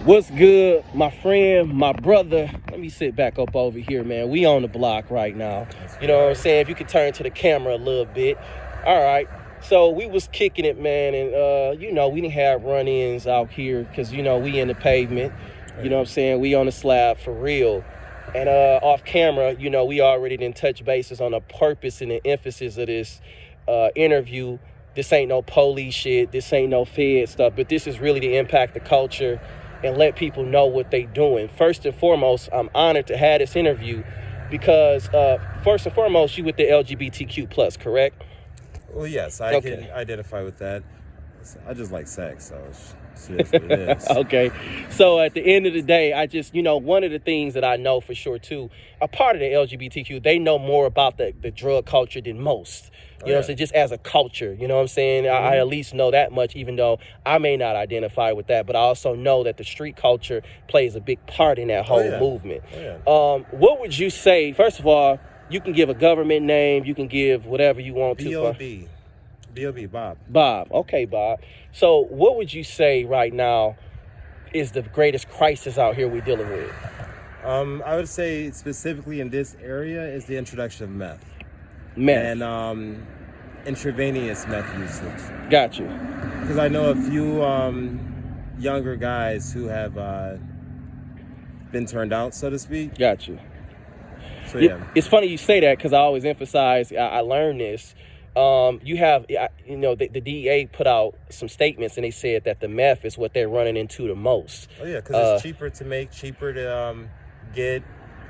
What's good, my friend, my brother? Let me sit back up over here, man. We on the block right now. You know what I'm saying? If you could turn to the camera a little bit. All right. So we was kicking it, man, and we didn't have run-ins out here because we in the pavement. You know what I'm saying? We on the slab for real. And off camera, we already didn't touch bases on the purpose and the emphasis of this interview. This ain't no police shit. This ain't no Fed stuff. But this is really to impact the culture and let people know what they doing. First and foremost, I'm honored to have this interview because first and foremost, you with the LGBTQ plus, correct? Well, yes, I can identify with that. I just like sex, so it is what it is. Okay. So at the end of the day, I just, one of the things that I know for sure too, a part of the LGBTQ, they know more about the drug culture than most. You know what I'm saying? Just as a culture, you know what I'm saying? Mm-hmm. I at least know that much, even though I may not identify with that. But I also know that the street culture plays a big part in that whole movement. What would you say, first of all, you can give a government name, you can give whatever you want to. B.O.B. Bob. Bob. Okay, Bob. So what would you say right now is the greatest crisis out here we're dealing with? I would say specifically in this area is the introduction of meth. And intravenous meth usage. Got you. Because I know a few younger guys who have been turned out, so to speak. Got you. So yeah. It's funny you say that because I always emphasize, I learned this. You have, the DEA put out some statements and they said that the meth is what they're running into the most. Oh yeah, because it's cheaper to make, cheaper to get.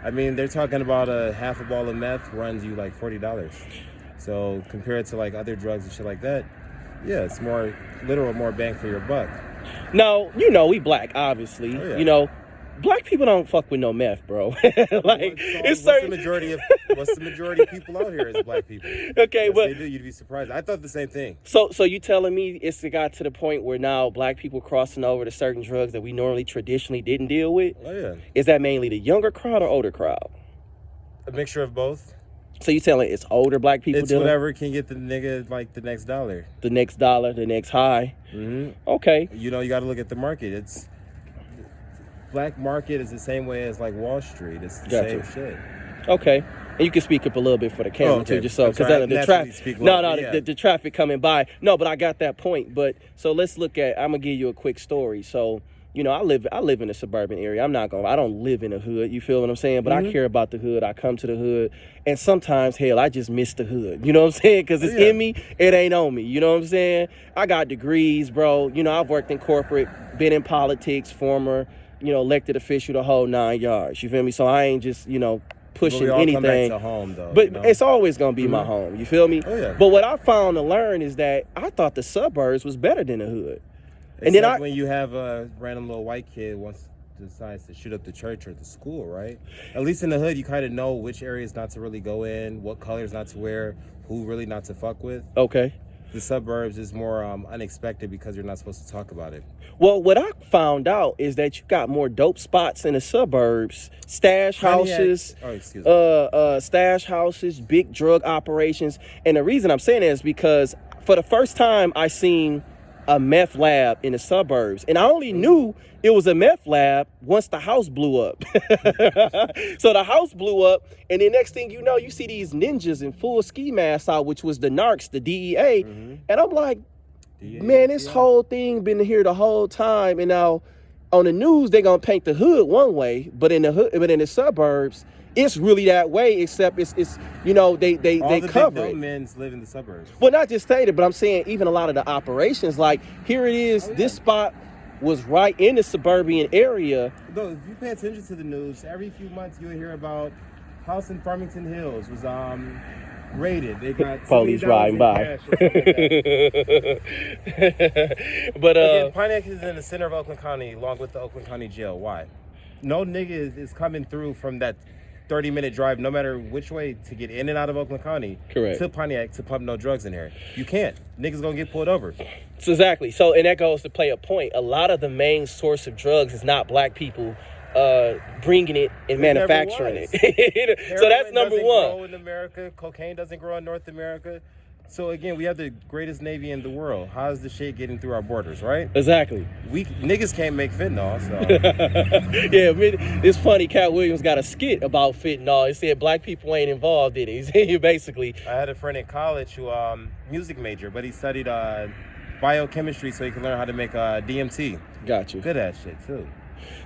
I mean, they're talking about a half a ball of meth runs you like $40. So compared to like other drugs and shit like that, yeah, it's more bang for your buck. No, we black, obviously. Oh, yeah. Black people don't fuck with no meth, bro. What's the majority of people out here is black people? Okay, yes, but they do. You'd be surprised. I thought the same thing. So you telling me it's got to the point where now black people crossing over to certain drugs that we normally traditionally didn't deal with? Oh yeah. Is that mainly the younger crowd or older crowd? A mixture of both. So you telling it's older black people? It's whatever can get the nigga like the next dollar. The next dollar, the next high. Mm-hmm. Okay. You got to look at the market. Black market is the same way as like Wall Street. It's the same shit. Okay. And you can speak up a little bit for the camera too, just so, because the traffic. The traffic coming by. No, but I got that point. But so let's look at. I'm gonna give you a quick story. So I live in a suburban area. I don't live in a hood. You feel what I'm saying? But I care about the hood. I come to the hood, and sometimes hell, I just miss the hood. You know what I'm saying? Because it's in me, it ain't on me. You know what I'm saying? I got degrees, bro. I've worked in corporate, been in politics, former. Elected official, the whole 9 yards. You feel me? So I ain't just, pushing anything. Come back to home, though. But it's always gonna be my home. You feel me? Oh yeah. But what I found to learn is that I thought the suburbs was better than the hood. And then when you have a random little white kid decides to shoot up the church or the school, right? At least in the hood, you kind of know which areas not to really go in, what colors not to wear, who really not to fuck with. Okay. The suburbs is more unexpected because you're not supposed to talk about it. Well, what I found out is that you got more dope spots in the suburbs, stash houses, big drug operations. And the reason I'm saying that is because for the first time I seen a meth lab in the suburbs. And I only knew it was a meth lab once the house blew up. So the house blew up, and the next thing you know, you see these ninjas in full ski masks out, which was the narcs, the DEA. Mm-hmm. And I'm like, man, this whole thing been here the whole time. And now on the news, they're going to paint the hood one way, but in the suburbs, it's really that way, except it's they all the cover big it. Men's live in the suburbs. Well, not just stated, but I'm saying even a lot of the operations, like here it is, this spot was right in the suburban area. Though, if you pay attention to the news, every few months you'll hear about house in Farmington Hills was raided. They got police riding by. But again, Pontiac is in the center of Oakland County, along with the Oakland County Jail. Why? No nigga is coming through from that 30-minute drive, no matter which way, to get in and out of Oakland County. Correct. To Pontiac to pump no drugs in here. You can't. Niggas gonna get pulled over. So exactly. So, and that goes to play a point. A lot of the main source of drugs is not black people bringing it and manufacturing it. So that's number one. Grow in America. Cocaine doesn't grow in North America. So again, we have the greatest Navy in the world. How is the shit getting through our borders, right? Exactly. We niggas can't make fentanyl, so. Yeah, it's funny. Cat Williams got a skit about fentanyl. He said black people ain't involved in it. He basically. I had a friend in college who music major, but he studied biochemistry so he could learn how to make DMT. Got you. Good at shit too.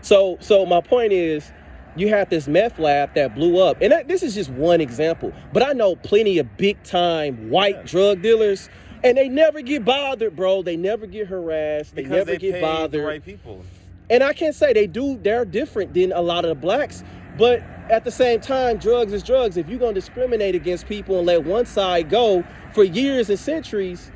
So my point is, you had this meth lab that blew up, and this is just one example. But I know plenty of big time white drug dealers, and they never get bothered, bro. They never get harassed. Because they never get pay bothered. The right people. And I can't say they're different than a lot of the blacks, but at the same time, drugs is drugs. If you're gonna discriminate against people and let one side go for years and centuries,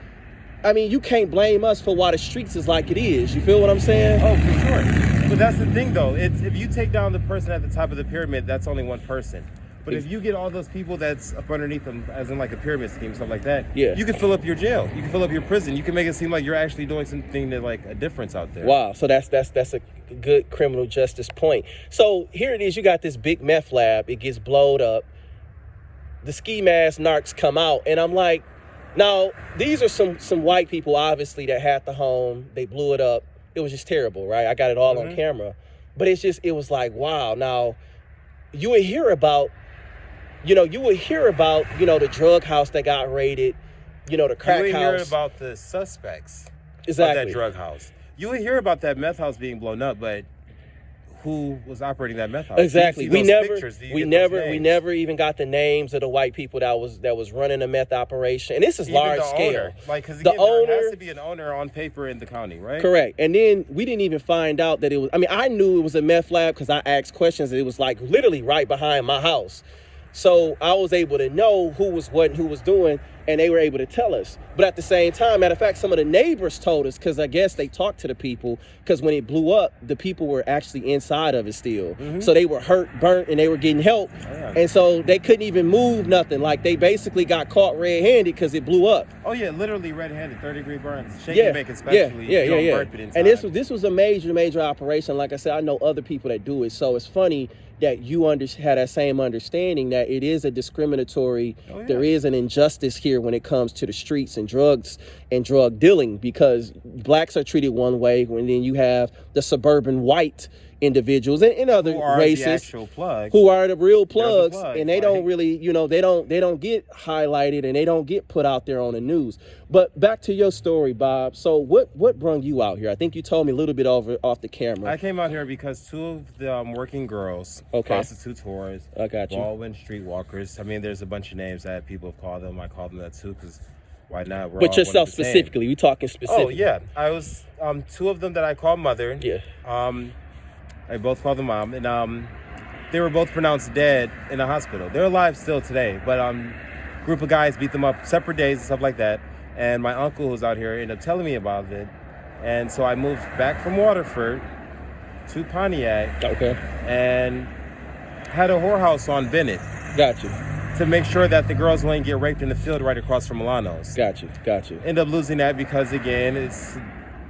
I mean, you can't blame us for why the streets is like it is. You feel what I'm saying? Oh, for sure. But that's the thing, though. It's if you take down the person at the top of the pyramid, that's only one person. But if you get all those people that's up underneath them, as in like a pyramid scheme, stuff like that, yeah, you can fill up your jail. You can fill up your prison. You can make it seem like you're actually doing something that like a difference out there. Wow. So that's a good criminal justice point. So here it is. You got this big meth lab. It gets blowed up. The ski mask narcs come out, and I'm like, now these are some white people obviously that had the home. They blew it up. It was just terrible, right? I got it all on camera, but it was like, wow. Now you would hear about, the drug house that got raided, the crack house. You would hear about the suspects of exactly. that drug house. You would hear about that meth house being blown up, but who was operating that meth house? Exactly. We never even got the names of the white people that was running the meth operation. And this is even large scale. Owner. Like, because there has to be an owner on paper in the county, right? Correct. And then we didn't even find out that it was. I mean, I knew it was a meth lab because I asked questions. It was like literally right behind my house. So I was able to know who was what and who was doing, and they were able to tell us. But at the same time, matter of fact, some of the neighbors told us, because I guess they talked to the people, because when it blew up, the people were actually inside of it still. So they were hurt, burnt, and they were getting help. And so they couldn't even move nothing. Like, they basically got caught red-handed because it blew up. Oh, yeah, literally red-handed, third-degree burns. Shaking bacon especially. Yeah. And this was a major operation. Like I said, I know other people that do it. So it's funny that you had that same understanding that it is a discriminatory, there is an injustice here when it comes to the streets and drugs and drug dealing, because blacks are treated one way, when then you have the suburban white individuals and other races who are the real plugs, and they don't really, they don't get highlighted and they don't get put out there on the news. But back to your story, Bob. So what brought you out here? I think you told me a little bit off the camera. I came out here because two of the working girls, prostitute whores, I got you, Baldwin streetwalkers. I mean, there's a bunch of names that people have called them. I call them that too, because why not? But yourself specifically, we talking specifically. Oh yeah, I was two of them that I call mother. Yeah. I both called them mom, and they were both pronounced dead in a hospital. They're alive still today, but group of guys beat them up separate days and stuff like that. And my uncle who's out here ended up telling me about it, and so I moved back from Waterford to Pontiac. Okay. And had a whorehouse on Bennett. Got you. To make sure that the girls wouldn't get raped in the field right across from Milano's. Got you. End up losing that because, again, it's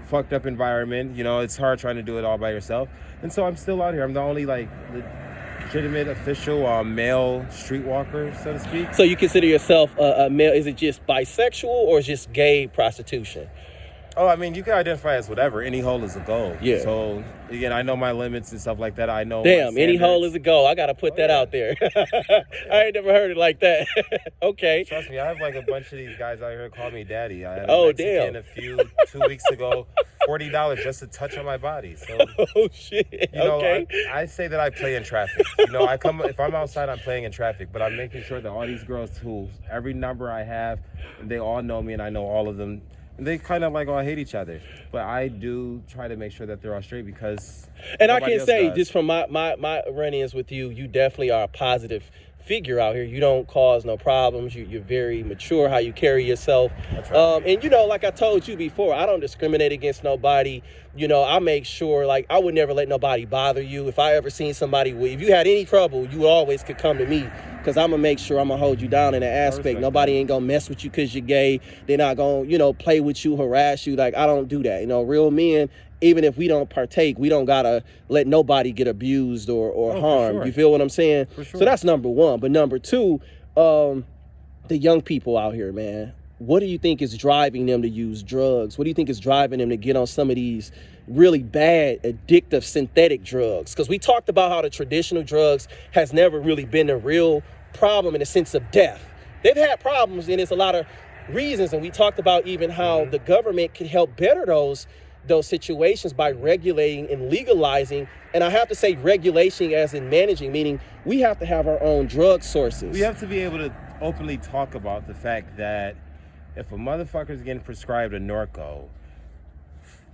fucked up environment. It's hard trying to do it all by yourself. And so I'm still out here. I'm the only legitimate official male streetwalker, so to speak. So you consider yourself a male? Is it just bisexual or just gay prostitution? Oh, I mean, you can identify as whatever. Any hole is a goal. Yeah. So, again, I know my limits and stuff like that. I know. Damn, any hole is a goal. I got to put that out there. I ain't never heard it like that. Okay. Trust me, I have like a bunch of these guys out here call me daddy. I had a Mexican 2 weeks ago, $40 just to touch on my body. So, oh, shit. Okay. I say that I play in traffic. If I'm outside, I'm playing in traffic, but I'm making sure that all these girls, who every number I have, they all know me and I know all of them. And they kind of all hate each other, but I do try to make sure that they're all straight because. And I can say, just from my run-ins with you, you definitely are a positive figure out here. You don't cause no problems. You're very mature how you carry yourself. That's right. And like I told you before, I don't discriminate against nobody. I make sure I would never let nobody bother you. If I ever seen somebody, if you had any trouble, you always could come to me, because I'm gonna make sure I'm gonna hold you down in that aspect. Nobody ain't gonna mess with you because you're gay. They're not gonna play with you, harass you. I don't do that. Real men, even if we don't partake, we don't gotta let nobody get abused or harmed. Sure. You feel what I'm saying? For sure. So that's number one. But number two, the young people out here, man. what do you think is driving them to use drugs? What do you think is driving them to get on some of these really bad, addictive synthetic drugs? Because we talked about how the traditional drugs has never really been a real problem in the sense of death. They've had problems, and there's a lot of reasons. And we talked about even how the government can help better those situations by regulating and legalizing. And I have to say regulation as in managing, meaning we have to have our own drug sources. We have to be able to openly talk about the fact that if a motherfucker's getting prescribed a Norco,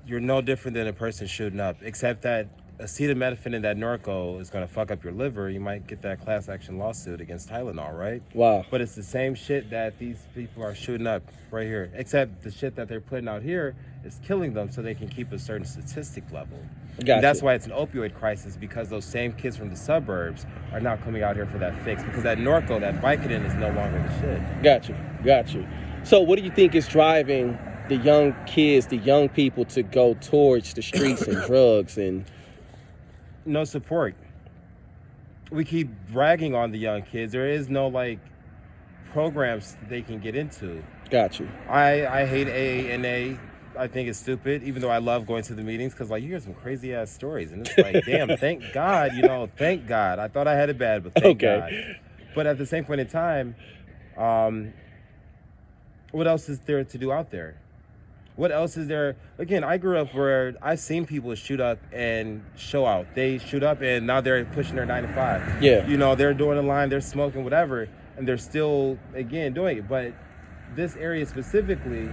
you're no different than a person shooting up, except that acetaminophen in that Norco is going to fuck up your liver. You might get that class action lawsuit against Tylenol, right? Wow. But it's the same shit that these people are shooting up right here, except the shit that they're putting out here is killing them so they can keep a certain statistic level. Gotcha. And that's why it's an opioid crisis, because those same kids from the suburbs are now coming out here for that fix, because that Norco, that Vicodin is no longer the shit. Got you. So what do you think is driving the young kids, the young people to go towards the streets and drugs? And no support. We keep bragging on the young kids. There is no like programs they can get into. Got you. I hate AA. I think it's stupid, even though I love going to the meetings, because like you hear some crazy ass stories, and it's like, damn, thank God, thank God. I thought I had it bad, but thank God. But at the same point in time, what else is there to do out there? What else is there? Again, I grew up where I've seen people shoot up and show out. They shoot up and now they're pushing their 9 to 5. Yeah. They're doing a line, they're smoking, whatever, and they're still, again, doing it. But this area specifically,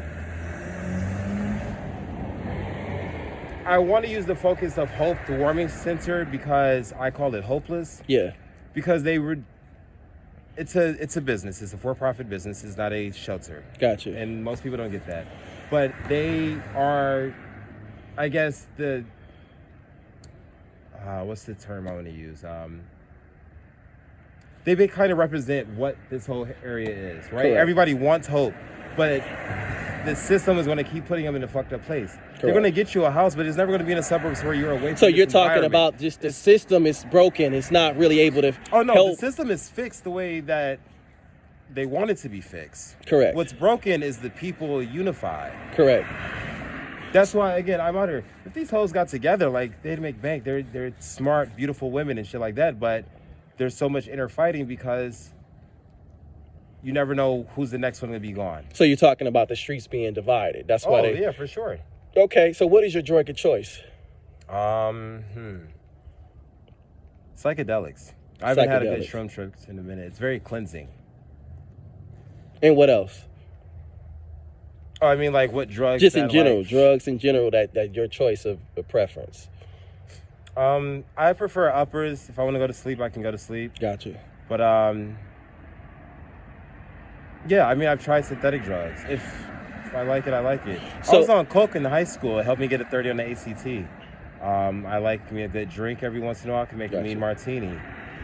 I want to use the focus of Hope, the warming center, because I call it hopeless. Yeah. Because it's a business. It's a for-profit business. It's not a shelter. Gotcha. And most people don't get that. But they are, I guess, what's the term I want to use? They kind of represent what this whole area is, right? Correct. Everybody wants hope, but the system is going to keep putting them in a fucked up place. Correct. They're going to get you a house, but it's never going to be in the suburbs where you're away from. So you're this talking environment. about just the system is broken. It's not really able to Oh, no, help. the system is fixed the way that they want it to be fixed. Correct. What's broken is the people unified. Correct. That's why, again, I'm out here. If these hoes got together, like, they'd make bank. They're smart, beautiful women and shit like that, but there's so much inner fighting because you never know who's the next one to be gone. So you're talking about the streets being divided. That's why yeah, for sure. Okay, so what is your drug of choice? Psychedelics. I haven't had a good shroom trip in a minute. It's very cleansing. And what else? Oh, I mean, like, what drugs? Just in general, drugs in general, that your choice of preference. I prefer uppers. If I want to go to sleep, I can go to sleep. Gotcha. But, yeah, I mean, I've tried synthetic drugs. If I like it, I like it. So, I was on coke in high school. It helped me get a 30 on the ACT. I like me a good drink every once in a while. I can make a mean martini.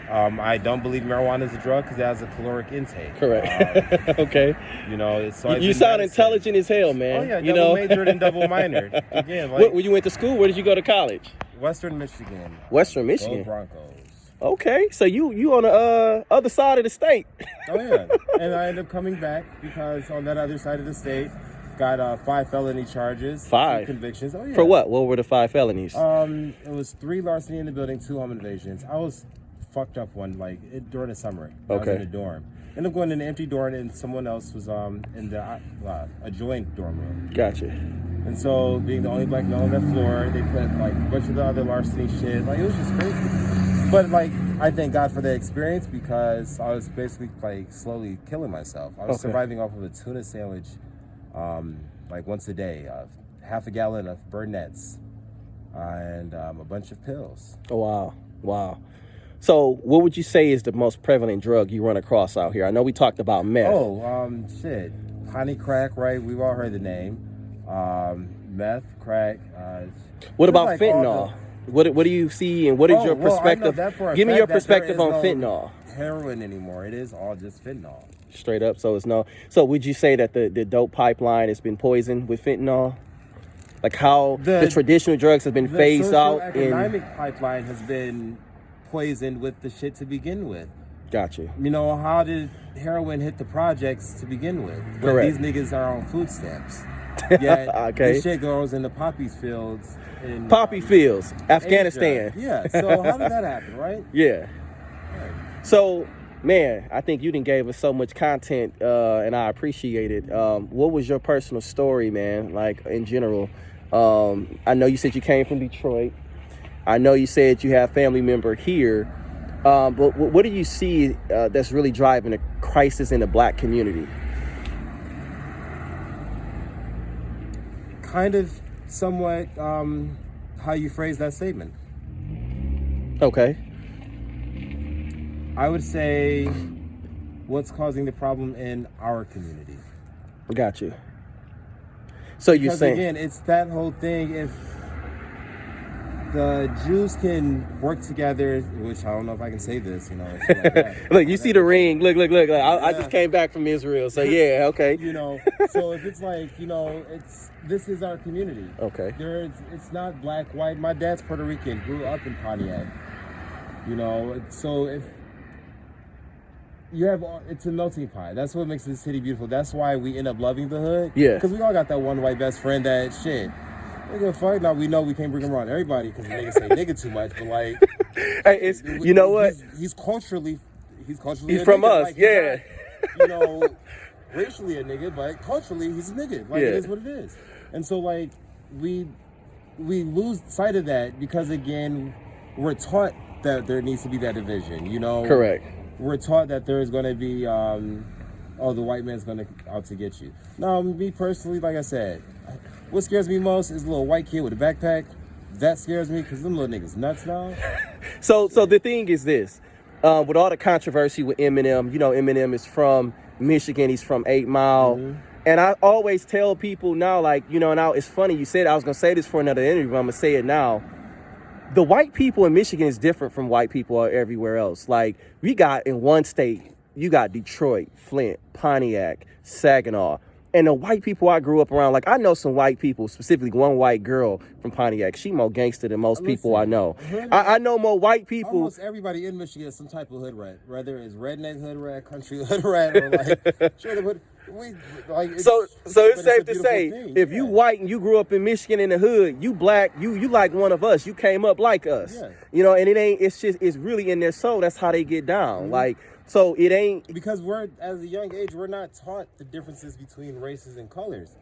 I don't believe marijuana is a drug because it has a caloric intake. Correct. Okay. You sound intelligent as hell, man. Oh yeah, double majored and double minored. Again, like, when you went to school, where did you go to college? Western Michigan. Western Michigan. Go Broncos. Okay, so you on the other side of the state. Oh yeah, and I ended up coming back because on that other side of the state, got 5 felony charges. 5 convictions. Oh yeah. For what? What were the 5 felonies? It was 3 larceny in the building, 2 home invasions. I was fucked up one during the summer. I was in the dorm. Ended up going in an empty dorm, and someone else was in the adjoined dorm room. Gotcha. And so, being the only black male on that floor, they put like a bunch of the other larceny shit. Like, it was just crazy. But like, I thank God for the experience because I was basically like slowly killing myself. I was surviving off of a tuna sandwich, like once a day, half a gallon of Burnett's, and a bunch of pills. Oh wow. So, what would you say is the most prevalent drug you run across out here? I know we talked about meth. Oh, shit. Honey crack, right? We've all heard the name. Meth, crack. What about like fentanyl? What do you see, and what is your perspective? Give me your perspective on fentanyl. Heroin anymore. It is all just fentanyl. Straight up. So it's no. So would you say that the dope pipeline has been poisoned with fentanyl? Like how the traditional drugs have been phased out? The economic pipeline has been poisoned with the shit to begin with. Gotcha. You know, how did heroin hit the projects to begin with? When Correct. these niggas are on food stamps. Yet Okay. this shit goes in the poppy fields in Poppy fields, Afghanistan. Asia. Yeah. So how did that happen, right? Yeah. Right. So, man, I think you done gave us so much content, and I appreciate it. What was your personal story, man? Like, in general, I know you said you came from Detroit. I know you said you have family member here. But what do you see that's really driving a crisis in the black community? Kind of somewhat how you phrase that statement. Okay. I would say what's causing the problem in our community. Got you. So you're Because saying... again, it's that whole thing. If the Jews can work together, which I don't know if I can say this, you know. Like that. Look, you see the ring. Look. I just came back from Israel, so yeah, okay. You know, so if it's like, you know, this is our community. Okay. It's not black, white. My dad's Puerto Rican, grew up in Pontiac. You know, so if you have, it's a melting pot. That's what makes this city beautiful. That's why we end up loving the hood. Yeah. Because we all got that one white best friend that shit. Nigga, fuck. Now we know we can't bring him around everybody because the niggas say nigga too much. But like, Hey, it's, you know what? He's culturally He's a from nigga. us, Like, he's yeah. not, you know, racially a nigga, but culturally he's a nigga. Like, Yeah. it is what it is. And so like we lose sight of that because again we're taught that there needs to be that division. You know, Correct. We're taught that there is going to be oh, the white man's going to out to get you. No, me personally, like I said, what scares me most is a little white kid with a backpack. That scares me because them little niggas nuts now. So the thing is this, with all the controversy with Eminem, you know, Eminem is from Michigan, he's from 8 Mile. Mm-hmm. And I always tell people now, like, you know, now it's funny, you said I was going to say this for another interview, but I'm going to say it now. The white people in Michigan is different from white people everywhere else. Like, we got in one state, you got Detroit, Flint, Pontiac, Saginaw. And the white people I grew up around, like, I know some white people, specifically one white girl from Pontiac. She more gangster than most people I know. I know more white people. Almost everybody in Michigan is some type of hood rat, whether it's redneck hood rat, country hood rat, or like straight up hood. So it's safe to a say, thing. if you white and you grew up in Michigan in the hood, you black, you like one of us. You came up like us. Yeah. You know, and it's really in their soul. That's how they get down. Mm-hmm. Like, so it ain't... Because as a young age, we're not taught the differences between races and colors.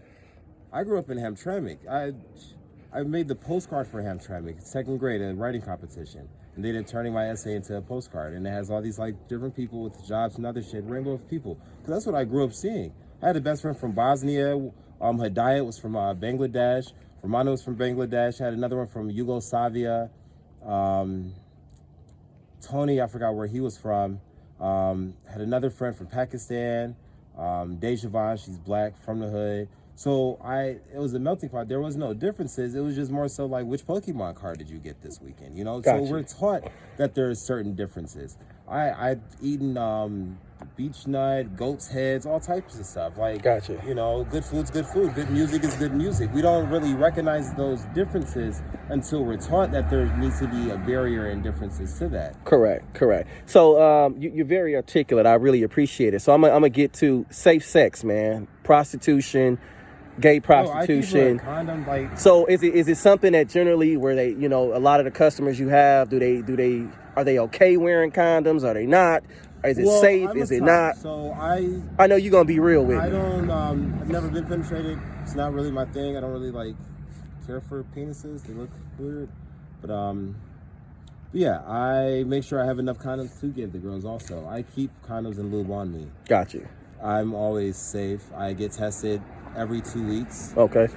I grew up in Hamtramck. I made the postcard for Hamtramck, 2nd grade, a writing competition. And they ended up turning my essay into a postcard. And it has all these like different people with jobs and other shit, rainbow of people. Because that's what I grew up seeing. I had a best friend from Bosnia. Hidayat was from Bangladesh. Romano was from Bangladesh. I had another one from Yugoslavia. Tony, I forgot where he was from. Had another friend from Pakistan. Dejavan, she's black, from the hood. So it was a melting pot. There was no differences. It was just more so like, which Pokemon card did you get this weekend? You know, Gotcha. So we're taught that there are certain differences. I've eaten beech nut, goat's heads, all types of stuff. Like, Gotcha. You know, good food's good food. Good music is good music. We don't really recognize those differences until we're taught that there needs to be a barrier and differences to that. Correct. So you're very articulate. I really appreciate it. So I'm gonna get to safe sex, man. Prostitution, gay prostitution. I keep a condom, like, So is it something that generally where they, you know, a lot of the customers you have, are they okay wearing condoms? Are they not? Is it safe? Is it not? So I know you're gonna be real with me. I don't. I've never been penetrated. It's not really my thing. I don't really like care for penises. They look weird. But yeah, I make sure I have enough condoms to give the girls. Also, I keep condoms and lube on me. Got you. I'm always safe. I get tested every 2 weeks. Okay.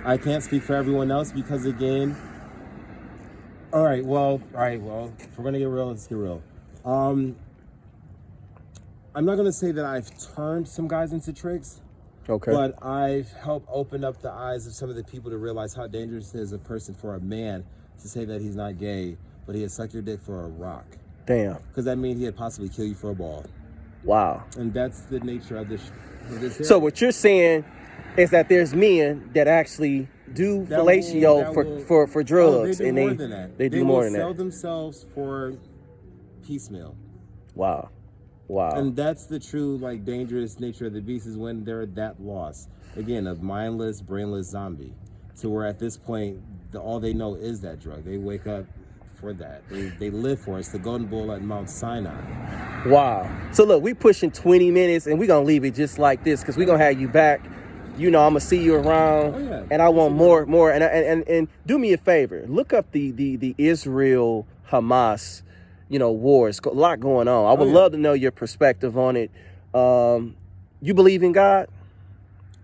I can't speak for everyone else because again. All right. Well. If we're gonna get real, let's get real. I'm not going to say that I've turned some guys into tricks, Okay. but I've helped open up the eyes of some of the people to realize how dangerous it is a person for a man to say that he's not gay, but he had sucked your dick for a rock. Damn. Because that means he had possibly kill you for a ball. Wow. And that's the nature of this So what you're saying is that there's men that actually do fellatio for drugs, they do and more than that. They do more than that. They will sell themselves for piecemeal. Wow. Wow. And that's the true, like, dangerous nature of the beast, is when they're that lost. Again, a mindless, brainless zombie. To where at this point, all they know is that drug. They wake up for that. They live for it. It's the golden bull at Mount Sinai. Wow. So look, we pushing 20 minutes and we're going to leave it just like this because we're going to have you back. You know, I'm going to see you around. Oh, yeah. And I want more. And do me a favor. Look up the Israel-Hamas, you know, wars. A lot going on. I would love to know your perspective on it. You believe in God?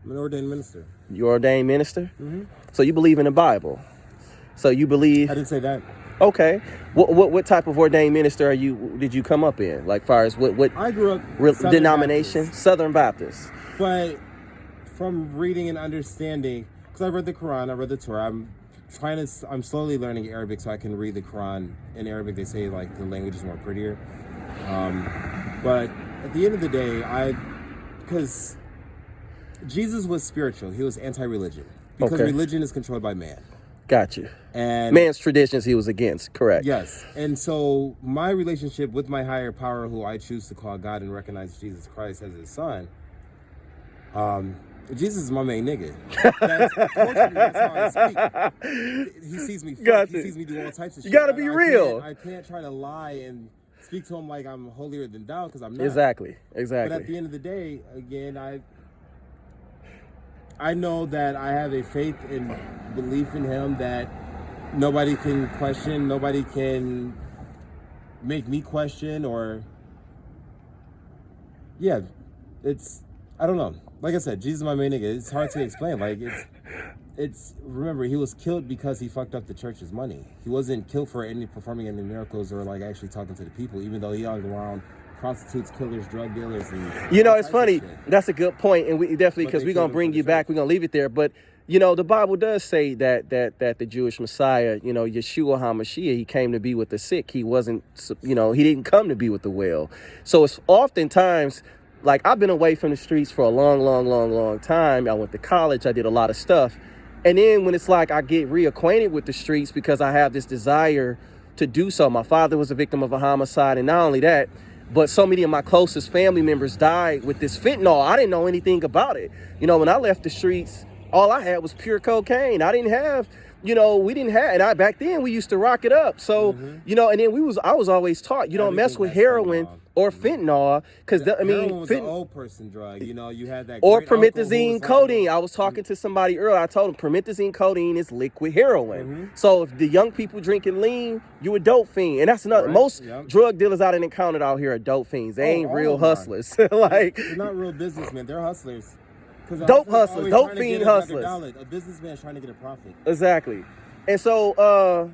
I'm an ordained minister. You're ordained minister? Mm-hmm. So you believe in the Bible? So you believe... I didn't say that. Okay. What type of ordained minister did you come up in? Like, far as what I grew up denomination? Baptist. Southern Baptist. But from reading and understanding, because I read the Quran, I read the Torah, I'm slowly learning Arabic so I can read the Quran in Arabic. They say, like, the language is more prettier. But at the end of the day, because Jesus was spiritual. He was anti-religion. Because religion is controlled by man. Gotcha. And man's traditions he was against, correct? Yes. And so my relationship with my higher power, who I choose to call God and recognize Jesus Christ as his son, Jesus is my main nigga. That's how I speak. He sees me fuck. He sees me do all types of shit. You gotta be real. I can't try to lie and speak to him like I'm holier than thou, because I'm not. Exactly. But at the end of the day, again, I know that I have a faith and belief in him that nobody can question, nobody can make me question, or I don't know. Like I said, Jesus is my main nigga. It's hard to explain. Like, remember, he was killed because he fucked up the church's money. He wasn't killed for performing any miracles or, like, actually talking to the people, even though he hung around prostitutes, killers, drug dealers. And you know, it's funny. That's a good point, and we definitely, because we're gonna bring you back. We're gonna leave it there, but you know, the Bible does say that the Jewish Messiah, you know, Yeshua HaMashiach, he came to be with the sick. He wasn't, you know, he didn't come to be with the well. So it's oftentimes, like, I've been away from the streets for a long time. I went to college. I did a lot of stuff, and then when it's like I get reacquainted with the streets because I have this desire to do so. My father was a victim of a homicide, and not only that, but so many of my closest family members died with this fentanyl. I didn't know anything about it. You know, when I left the streets, all I had was pure cocaine. I didn't have, you know, back then we used to rock it up. So, you know, and then I was always taught, you don't mess with heroin or fentanyl, because heroin was an old person drug. You know, you had that. Or promethazine codeine. I was talking to somebody earlier. I told him promethazine codeine is liquid heroin. So if the young people drinking lean, you a dope fiend, and that's another. Most drug dealers I done encountered out here are dope fiends. They ain't real hustlers. Like, they're not real businessmen. They're hustlers. Dope hustlers, dope fiend hustlers. A businessman's trying to get a profit. Exactly. And so,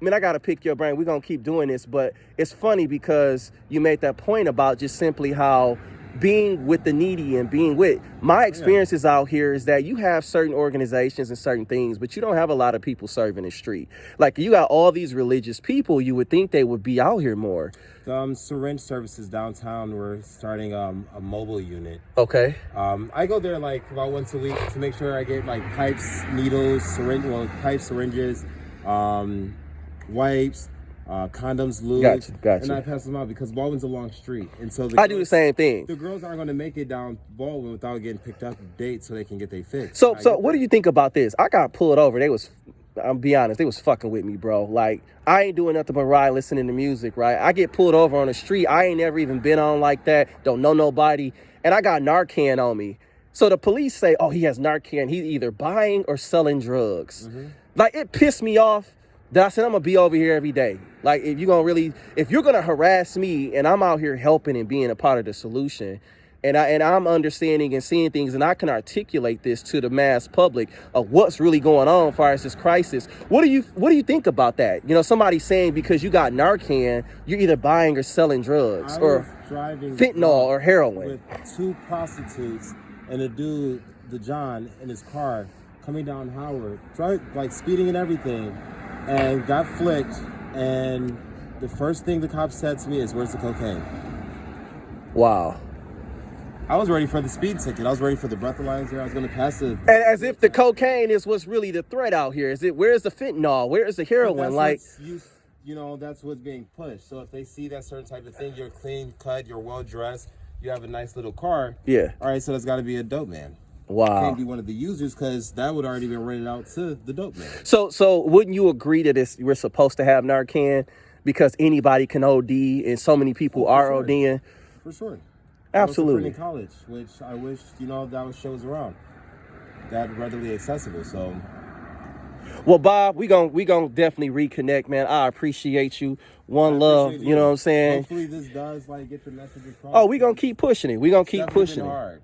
I got to pick your brain. We're going to keep doing this, but it's funny because you made that point about just simply how being with the needy and being with my experiences out here is that you have certain organizations and certain things, but you don't have a lot of people serving the street. Like, you got all these religious people, you would think they would be out here more. Syringe services downtown, we're starting a mobile unit. Okay. I go there like about once a week to make sure I get like pipes, needles, pipes, syringes, wipes, condoms, lube. Gotcha. And I pass them out because Baldwin's a long street, and so I do the same thing. The girls aren't going to make it down Baldwin without getting picked up dates so they can get their fix. So what do you think about this? I got pulled over. I'll be honest, they was fucking with me, bro. Like, I ain't doing nothing but ride, listening to music, right? I get pulled over on the street. I ain't never even been on like that. Don't know nobody. And I got Narcan on me. So the police say, oh, he has Narcan. He's either buying or selling drugs. Like, it pissed me off that I said, I'm going to be over here every day. Like, if you're going to harass me and I'm out here helping and being a part of the solution, and I'm understanding and seeing things, and I can articulate this to the mass public of what's really going on as far as this crisis. What do you think about that? You know, somebody saying because you got Narcan, you're either buying or selling drugs, or fentanyl or heroin. With two prostitutes and a dude, the John, in his car coming down Howard, like speeding and everything, and got flicked. And the first thing the cop said to me is, "Where's the cocaine?" Wow. I was ready for the speed ticket. I was ready for the breathalyzer. I was going to pass it. And as if the cocaine is what's really the threat out here. Where's the fentanyl? Where is the heroin? Like, you know, that's what's being pushed. So if they see that certain type of thing, you're clean cut, you're well dressed, you have a nice little car. Yeah. All right, so that's got to be a dope man. Wow. Can't be one of the users because that would already been rented out to the dope man. So wouldn't you agree that we're supposed to have Narcan because anybody can OD and so many people are sure. ODing? For sure. Absolutely. In college, which I wish, you know, that was shows around that readily accessible. So, well, Bob, we gon' definitely reconnect, man. I appreciate you. One love, you know what I'm saying? Hopefully this does like get the message across. Oh, we gonna keep pushing it. We gonna keep pushing it. Hard.